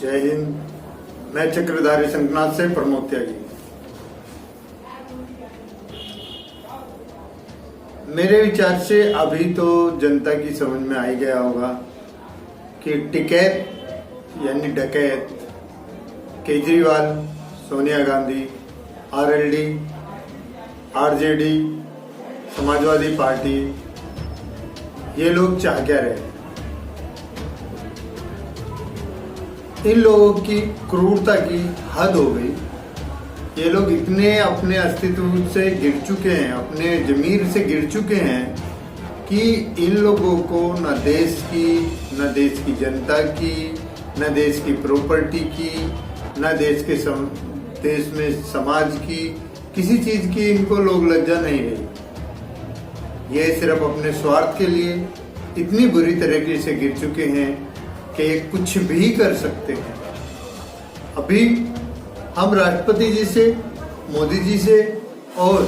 जय हिंद। मैं चक्रधारी शंखनाथ से प्रमोद त्यागी। मेरे विचार से अभी तो जनता की समझ में आ ही गया होगा कि टिकैत यानी डकैत Kejriwal, Sonia Gandhi, RLD, RJD, Samajwadi party, ये लोग चाह क्या रहे हैं। इन लोगों की क्रूरता की हद हो गई। ये लोग इतने अपने अस्तित्व से गिर चुके हैं, अपने जमीर से गिर चुके हैं कि इन लोगों को न देश की जनता की, न देश की प्रॉपर्टी की, न देश में समाज की, किसी चीज की इनको लोग लज्जा नहीं रही। ये सिर्फ अपने स्वार्थ के लिए इतनी बुरी तरीके से गिर चुके हैं कि ये कुछ भी कर सकते हैं। अभी हम राष्ट्रपति जी से, मोदी जी से और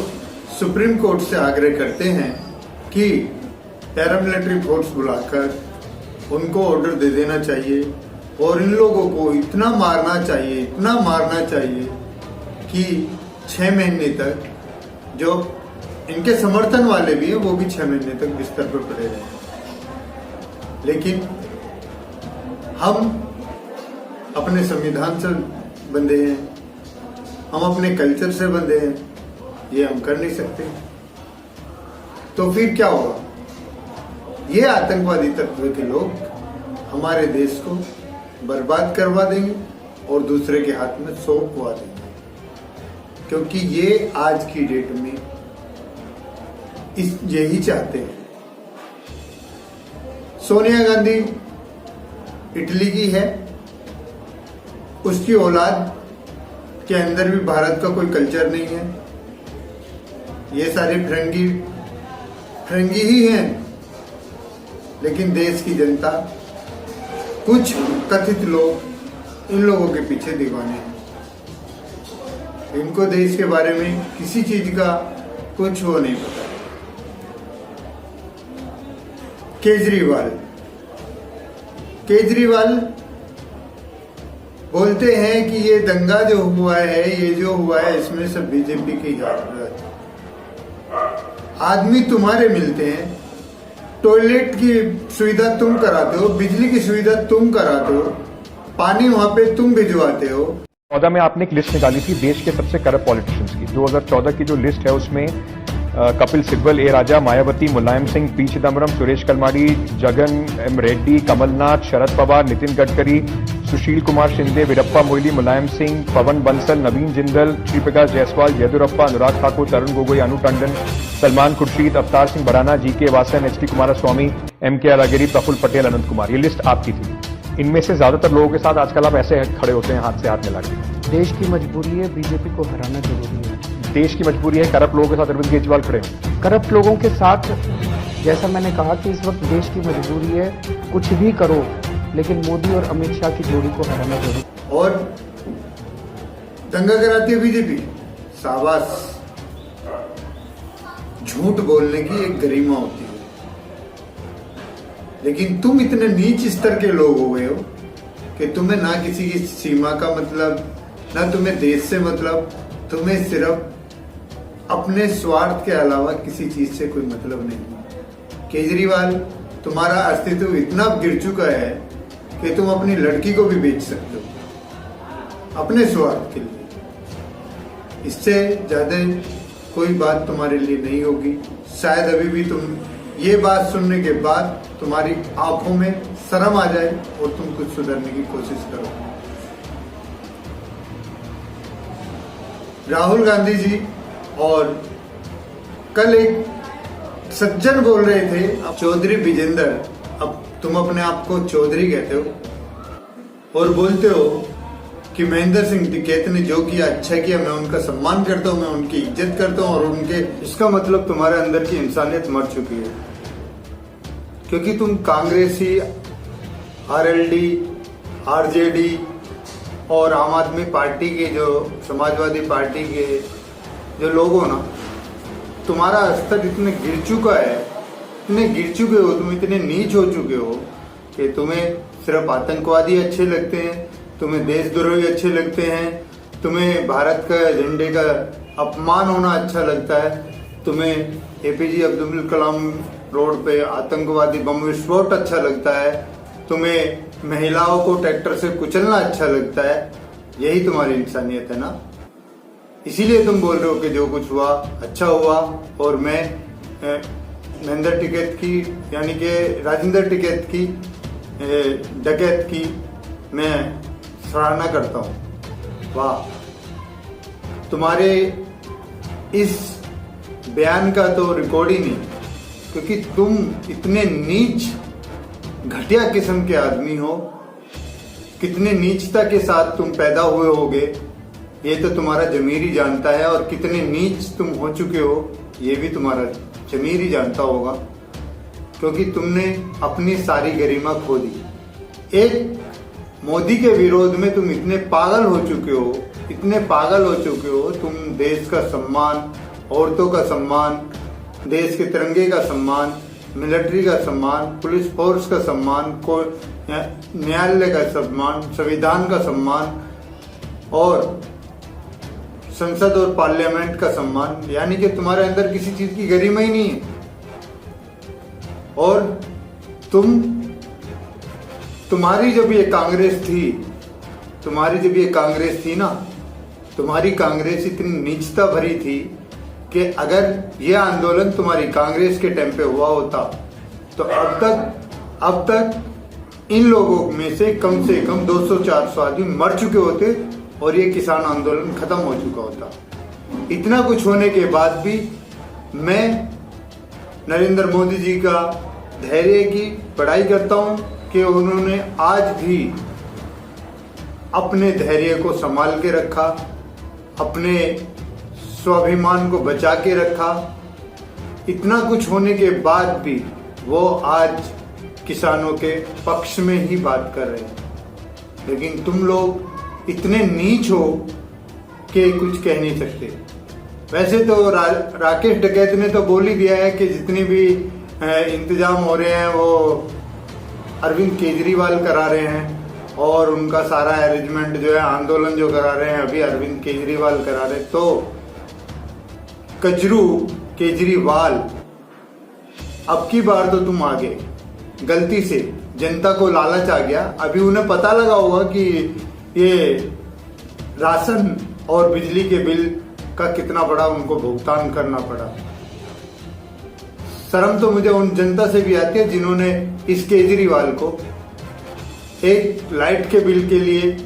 सुप्रीम कोर्ट से आग्रह करते हैं कि पैरामिलिट्री फोर्स बुलाकर उनको ऑर्डर दे देना चाहिए और इन लोगों को इतना मारना चाहिए कि 6 महीने तक, जो इनके समर्थन वाले भी हैं वो भी 6 महीने तक बिस्तर पर पड़े रहे। लेकिन हम अपने संविधान से बंधे हैं, हम अपने कल्चर से बंधे हैं, ये हम कर नहीं सकते। तो फिर क्या होगा? ये आतंकवादी तत्व के लोग हमारे देश को बर्बाद करवा देंगे और दूसरे के हाथ में सौंपवा देंगे, क्योंकि ये आज की डेट में यही चाहते हैं। सोनिया गांधी इटली की है, उसकी औलाद के अंदर भी भारत का कोई कल्चर नहीं है। ये सारे फरंगी ही हैं। लेकिन देश की जनता, कुछ कथित लोग इन लोगों के पीछे दीवाने हैं। इनको देश के बारे में किसी चीज का कुछ वो नहीं पता। केजरीवाल बोलते हैं कि ये दंगा जो हुआ है, इसमें सब बीजेपी की हाथ है। आदमी तुम्हारे मिलते हैं, टॉयलेट की सुविधा तुम कराते हो, बिजली की सुविधा तुम कराते हो, पानी वहां पे तुम भिजवाते हो। 2014 में आपने एक लिस्ट निकाली थी देश के सबसे करप्ट पॉलिटिशियंस की। 2014 की जो लिस्ट है उसमें Kapil Sibal, A Raja, Mayawati, Mulayam Singh, P Chidambaram, Suresh Kalmadi, Jagan M Reddy, Kamal Nath, Sharad Pawar, Nitin Gadkari, Sushil Kumar Shinde, Veerappa Moily, Mulayam Singh, Pawan Bansal, Naveen Jindal, Sriprakash Jaiswal, Yeddyurappa, Anurag Thakur, Tarun Gogoi, Anu Tandon, Salman Khurshid, Avtar Singh Bhadana, GK Vasan, HD Kumaraswamy, MK Alagiri, Praful Patel, Ananth Kumar. ये लिस्ट आपकी थी। इनमें से ज्यादातर लोगों के साथ आजकल आप ऐसे खड़े होते हैं हाथ से हाथ मिला के। देश की मजबूरी है, बीजेपी को हराना जरूरी है। देश की मजबूरी है, करप्ट लोगों के साथ अरविंद केजरीवाल खड़े हैं। करप्ट लोगों के साथ, जैसा मैंने कहा कि इस वक्त देश की मजबूरी है, कुछ भी करो, लेकिन मोदी और अमित शाह की जोड़ी को हराना जरूरी। और दंगा कराती है बीजेपी, शाबाश। झूठ बोलने की एक गरिमा होती है, लेकिन तुम इतने नीच स्तर के लोग हो गए हो कि तुम्हें ना किसी की सीमा का मतलब, ना तुम्हें देश से मतलब, तुम्हें सिर्फ अपने स्वार्थ के अलावा किसी चीज से कोई मतलब नहीं। केजरीवाल, तुम्हारा अस्तित्व इतना गिर चुका है कि तुम अपनी लड़की को भी बेच सकते हो अपने स्वार्थ के लिए। इससे ज्यादा कोई बात तुम्हारे लिए नहीं होगी। शायद अभी भी तुम ये बात सुनने के बाद तुम्हारी आंखों में शर्म आ जाए और तुम कुछ सुधरने की कोशिश करो। राहुल गांधी जी और कल एक सज्जन बोल रहे थे, चौधरी विजेंद्र, अब तुम अपने आप को चौधरी कहते हो और बोलते हो कि महेंद्र सिंह टिकैत ने जो किया अच्छा किया, मैं उनका सम्मान करता हूं, मैं उनकी इज्जत करता हूं और उनके, इसका मतलब तुम्हारे अंदर की इंसानियत मर चुकी है। क्योंकि तुम कांग्रेसी, आरएलडी, आरजेडी और आम आदमी पार्टी के, जो समाजवादी पार्टी के जो लोग हो ना, तुम्हारा स्तर इतने गिर चुका है, इतने गिर चुके हो, तुम इतने नीच हो चुके हो कि तुम्हें सिर्फ आतंकवादी अच्छे लगते हैं, तुम्हें देशद्रोही अच्छे लगते हैं, तुम्हें भारत का झंडे का अपमान होना अच्छा लगता है, तुम्हें एपीजे अब्दुल कलाम रोड पे आतंकवादी बम विस्फोट अच्छा लगता है, तुम्हें महिलाओं को ट्रैक्टर से कुचलना अच्छा लगता है, यही तुम्हारी इंसानियत है ना। इसीलिए तुम बोल रहे हो कि जो कुछ हुआ अच्छा हुआ, और मैं महेंद्र टिकैत की यानी कि राजेंद्र टिकैत की डकैत की मैं सराहना करता हूँ। वाह, तुम्हारे इस बयान का तो रिकॉर्ड ही नहीं, क्योंकि तुम इतने नीच घटिया किस्म के आदमी हो, कितने नीचता के साथ तुम पैदा हुए होगे ये तो तुम्हारा जमीर ही जानता है, और कितने नीच तुम हो चुके हो ये भी तुम्हारा जमीर ही जानता होगा, क्योंकि तुमने अपनी सारी गरिमा खो दी। एक मोदी के विरोध में तुम इतने पागल हो चुके हो, इतने पागल हो चुके हो, तुम देश का सम्मान, औरतों का सम्मान, देश के तिरंगे का सम्मान, मिलिट्री का सम्मान, पुलिस फोर्स का सम्मान, को न्यायालय का सम्मान, संविधान का सम्मान और संसद और पार्लियामेंट का सम्मान, यानी कि तुम्हारे अंदर किसी चीज की गरिमा ही नहीं है। और तुम्हारी जब ये कांग्रेस थी ना, तुम्हारी कांग्रेस इतनी नीचता भरी थी कि अगर ये आंदोलन तुम्हारी कांग्रेस के टाइम पे हुआ होता तो अब तक इन लोगों में से कम 200-400 आदमी मर चुके होते और ये किसान आंदोलन खत्म हो चुका होता। इतना कुछ होने के बाद भी मैं नरेंद्र मोदी जी का धैर्य की बड़ाई करता हूं कि उन्होंने आज भी अपने धैर्य को संभाल के रखा, अपने स्वाभिमान को बचा के रखा। इतना कुछ होने के बाद भी वो आज किसानों के पक्ष में ही बात कर रहे हैं, लेकिन तुम लोग इतने नीच हो कि कुछ कह नहीं सकते। वैसे तो राकेश डकैत ने तो बोल ही दिया है कि जितने भी इंतजाम हो रहे हैं वो अरविंद केजरीवाल करा रहे हैं, और उनका सारा अरेंजमेंट जो है, आंदोलन जो करा रहे हैं अभी अरविंद केजरीवाल करा रहे। तो कजरू केजरीवाल, अब की बार तो तुम आ गए, गलती से जनता को लालच आ गया। अभी उन्हें पता लगा होगा कि ये राशन और बिजली के बिल का कितना बड़ा उनको भुगतान करना पड़ा। शर्म तो मुझे उन जनता से भी आती है जिन्होंने इस केजरीवाल को एक लाइट के बिल के लिए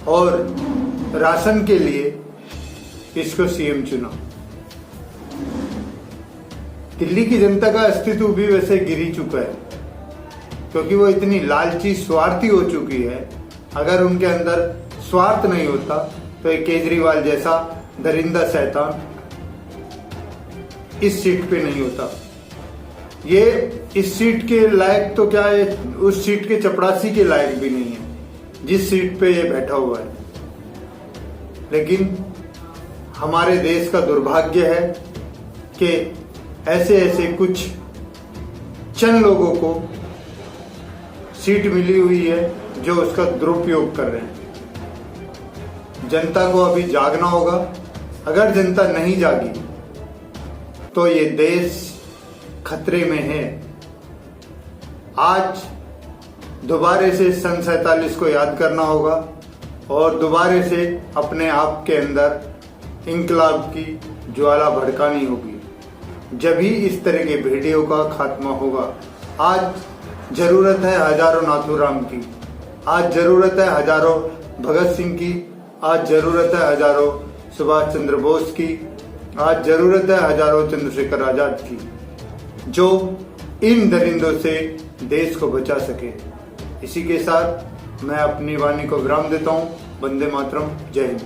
और राशन के लिए इसको सीएम चुना। दिल्ली की जनता का अस्तित्व भी वैसे गिर ही चुका है, क्योंकि वो इतनी लालची स्वार्थी हो चुकी है। अगर उनके अंदर स्वार्थ नहीं होता तो एक केजरीवाल जैसा दरिंदा शैतान इस सीट पे नहीं होता। ये इस सीट के लायक तो क्या है, उस सीट के चपरासी के लायक भी नहीं है जिस सीट पे ये बैठा हुआ है। लेकिन हमारे देश का दुर्भाग्य है कि ऐसे कुछ चंद लोगों को सीट मिली हुई है जो उसका दुरुपयोग कर रहे हैं। जनता को अभी जागना होगा। अगर जनता नहीं जागी तो ये देश खतरे में है। आज दोबारे से सन 47 को याद करना होगा और दोबारे से अपने आप के अंदर इंकलाब की ज्वाला भड़कानी होगी। जब ही इस तरह के भेड़ियों का खात्मा होगा। आज जरूरत है हजारों नाथूराम की, आज जरूरत है हजारों भगत सिंह की, आज जरूरत है हजारों सुभाष चंद्र बोस की, आज जरूरत है हजारों चंद्रशेखर आजाद की, जो इन दरिंदों से देश को बचा सके। इसी के साथ मैं अपनी वाणी को विराम देता हूँ। वंदे मातरम। जय हिंद।